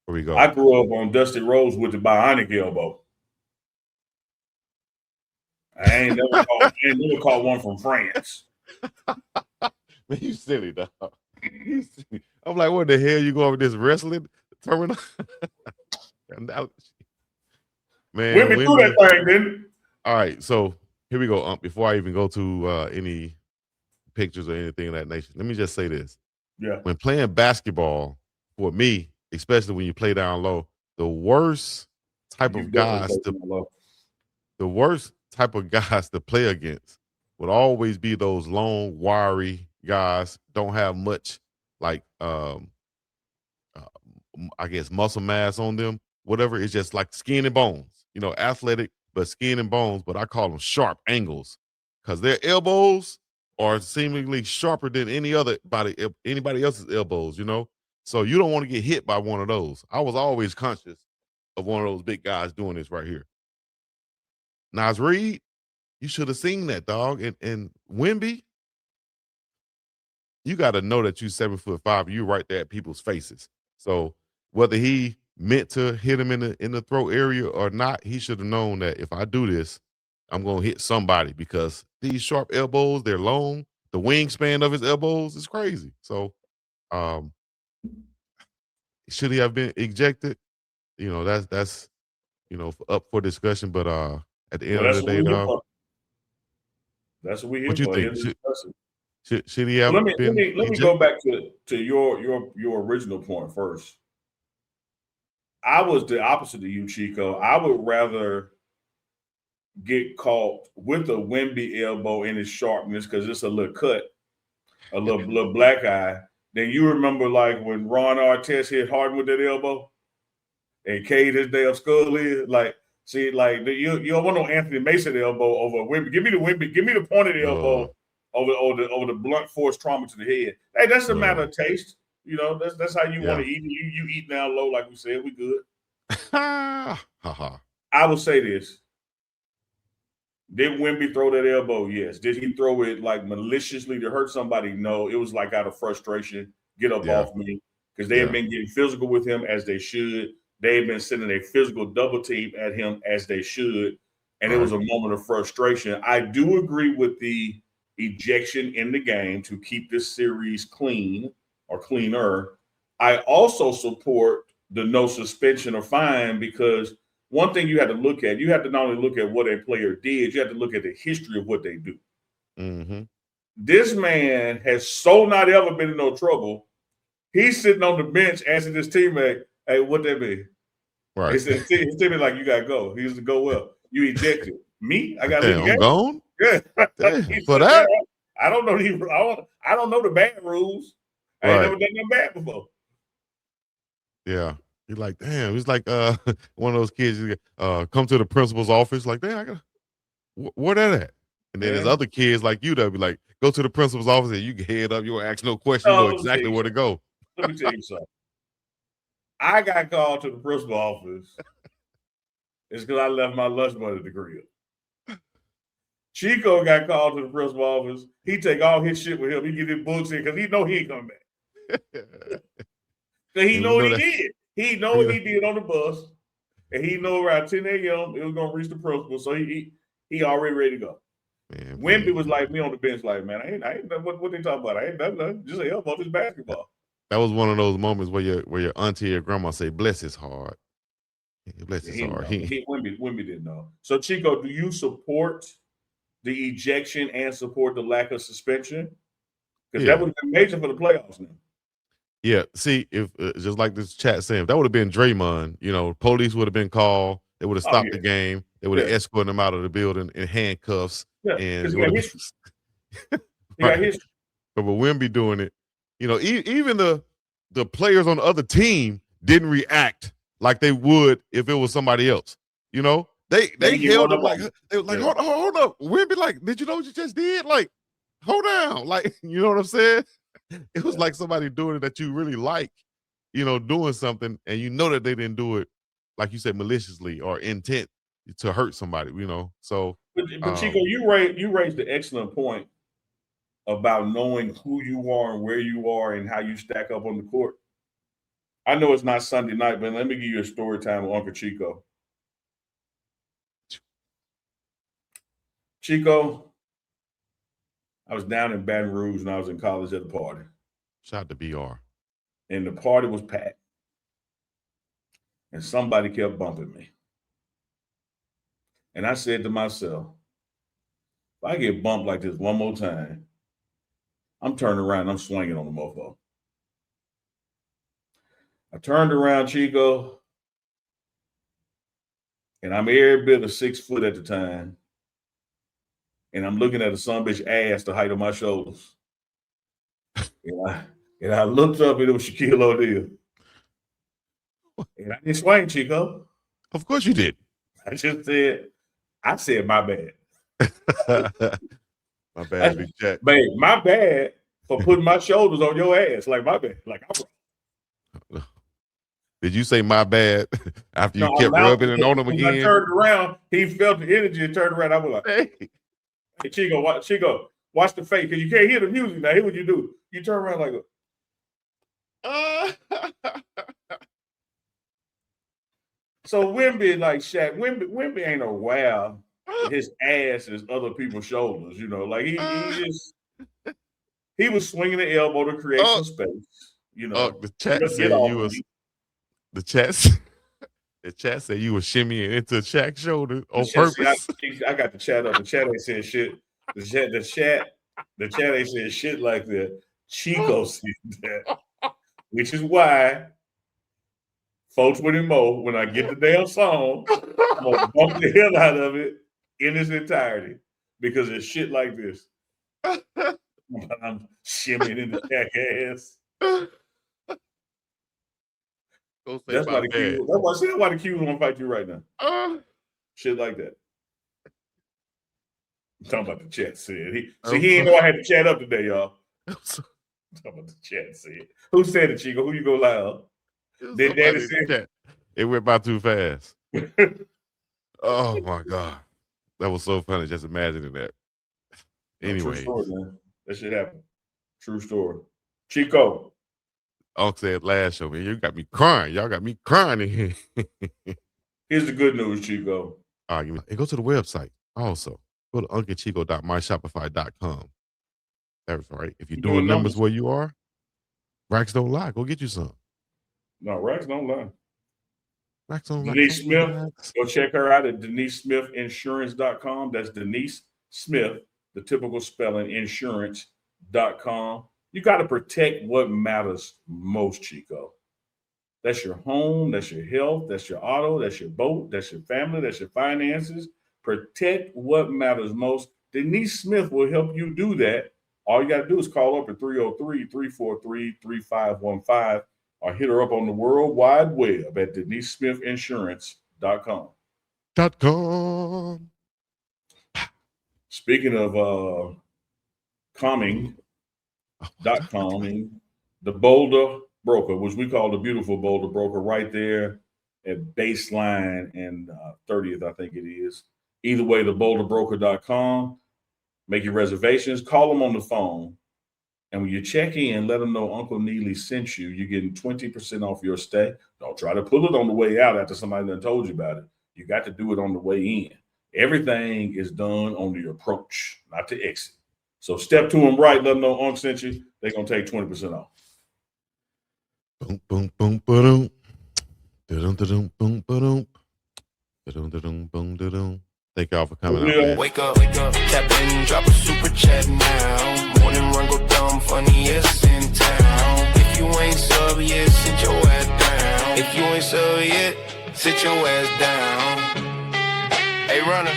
Here we go. I grew up on Dusty Rhodes with the Bionic elbow. I ain't never caught one from France. Man, you silly, dog. You silly. I'm like, what the hell you going with this wrestling terminal? Man, Wemby threw that thing, didn't it? All right, so here we go. Before I even go to any pictures or anything of that nature, let me just say this. Yeah. When playing basketball, for me, especially when you play down low, the worst type of guys to play against would always be those long, wiry guys. Don't have much like I guess muscle mass on them. Whatever, it's just like skin and bones. You know, athletic but skin and bones. But I call them sharp angles because their elbows are seemingly sharper than anybody else's elbows. You know, so you don't want to get hit by one of those. I was always conscious of one of those big guys doing this right here. Nas Reed, you should have seen that, dog. And Wemby, you got to know that you 7'5", you right there at people's faces. So whether he meant to hit him in the throat area or not, he should have known that if I do this, I'm gonna hit somebody because these sharp elbows, they're long. The wingspan of his elbows is crazy. So should he have been ejected? You know, that's up for discussion. But at the end of the day, dog. That's what we here What you for. think? Should he have let me go back to your original point first. I was the opposite of you, Chico. I would rather get caught with a Wemby elbow in his sharpness because it's a little cut, a little black eye. Then you remember like when Ron Artest hit Harden with that elbow and Cade his damn skull is like. See, like you don't want no Anthony Mason elbow over Wemby. Give me the pointed elbow over the blunt force trauma to the head. Hey, that's a matter of taste. You know, that's how you want to eat. You eat down low, like we said. We good. I will say this. Did Wemby throw that elbow? Yes. Did he throw it like maliciously to hurt somebody? No. It was like out of frustration. Get up off me. Because they have been getting physical with him as they should. They've been sending a physical double team at him as they should. And it was a moment of frustration. I do agree with the ejection in the game to keep this series clean or cleaner. I also support the no suspension or fine because one thing you have to look at, you have to not only look at what a player did, you have to look at the history of what they do. Mm-hmm. This man has so not ever been in no trouble. He's sitting on the bench asking his teammate, hey, what that mean? Right. He said, his teammate like, you got to go. He used to go well. You ejected. Me? I got to leave the game. I'm gone? Yeah. For that? I don't know I don't know the bad rules. I ain't never done nothing bad before. Yeah. He's like, damn. He's like one of those kids come to the principal's office, like, damn, I got where that at? And then there's other kids like you that be like, go to the principal's office and you can head up, you won't ask no question, you know exactly where to go. Let me tell you something. I got called to the principal's office. It's because I left my lunch money at the grill. Chico got called to the principal's office. He take all his shit with him. He get his books in because he know he ain't coming back. Because he know what he did. He know what he did on the bus. And he know around 10 a.m. it was going to reach the principal. So he already ready to go. Wemby was like me on the bench, like, man, I ain't what they talking about. I ain't done nothing. Just help on this basketball. That was one of those moments where your auntie or grandma say, bless his heart. Bless his heart. Wemby didn't know. So, Chico, do you support the ejection and support the lack of suspension? Because that would have been major for the playoffs now. Yeah, see, if just like this chat saying, if that would have been Draymond, you know, police would have been called. They would have stopped the game. They would have escorted him out of the building in handcuffs. Yeah, and he got history. He got history. But with Wemby doing it, you know, even the players on the other team didn't react like they would if it was somebody else. You know, they held him like they were like, hold up, Wemby, like, did you know what you just did? Like, hold down, like, you know what I'm saying? It was like somebody doing it that you really like, you know, doing something, and you know that they didn't do it, like you said, maliciously or intent to hurt somebody, you know. So, but Chico, you raised the excellent point about knowing who you are and where you are and how you stack up on the court. I know it's not Sunday night, but let me give you a story time with Uncle Chico. Chico, I was down in Baton Rouge and I was in college at a party. Shout out to BR. And the party was packed. And somebody kept bumping me. And I said to myself, if I get bumped like this one more time, I'm turning around and I'm swinging on the mofo. I turned around, Chico, and I'm every bit of 6 foot at the time. And I'm looking at a son bitch ass the height of my shoulders. And I looked up and it was Shaquille O'Neal. And I didn't swing, Chico. Of course you did. I said, my bad. My bad, Big Jack. Babe, my bad for putting my shoulders on your ass. Like, my bad. Like, I'm wrong. Did you say my bad after you kept rubbing it on him again? When I turned around, he felt the energy and turned around. I was like, hey, Chico, watch the face. Because you can't hear the music now. Hear what you do. You turn around like So Wemby, like Shaq, Wemby ain't a wow. His ass is other people's shoulders, you know. Like he was swinging the elbow to create some space, you know. The chat said you was. The chat said you were shimmying into Shaq's shoulder on purpose. I got the chat up. The chat ain't saying shit. The chat ain't saying shit like that. Chico said that, which is why folks with Mo, when I get the damn song, I'm gonna bump the hell out of it in its entirety because it's shit like this. I'm shimmying in the jackass. That's why the Q's want to fight you right now. Shit like that. I'm talking about the chat said. He didn't know I had to chat up today, y'all. I'm talking about the chat said. Who said it, Chico? Who you go loud? Did Daddy say it went by too fast. Oh my God. That was so funny just imagining that. Anyway. True story, man. That shit happened. True story. Chico. Unc said last show, man, you got me crying. Y'all got me crying in here. Here's the good news, Chico. Hey, go to the website. Also, go to unclechico.myshopify.com. That's right. If you're doing numbers where you are, racks don't lie. Go get you some. No, racks don't lie. Racks don't lie. Denise Smith, go check her out at DeniseSmithInsurance.com. That's Denise Smith, the typical spelling, insurance.com. You got to protect what matters most, Chico. That's your home, that's your health, that's your auto, that's your boat, that's your family, that's your finances. Protect what matters most. Denise Smith will help you do that. All you got to do is call up at 303-343-3515 or hit her up on the World Wide Web at DeniseSmithInsurance.com. Speaking of calming, the Boulder Broker, which we call the beautiful Boulder Broker, right there at Baseline and 30th, I think it is. Either way, the boulderbroker.com. Make your reservations. Call them on the phone. And when you check in, let them know Uncle Neely sent you. You're getting 20% off your stay. Don't try to pull it on the way out after somebody done told you about it. You got to do it on the way in. Everything is done on the approach, not the exit. So step to them right, let them know Unc sent you. They're going to take 20% off. Boom, boom, boom, ba-dum. Da-dum, boom, ba-dum. Da-dum, boom, da-dum. Thank y'all for coming out, man. Wake up, Captain, drop a super chat now. Morning run, go dumb, funniest in town. If you ain't sub yet, sit your ass down. If you ain't sub yet, sit your ass down. Hey, runner.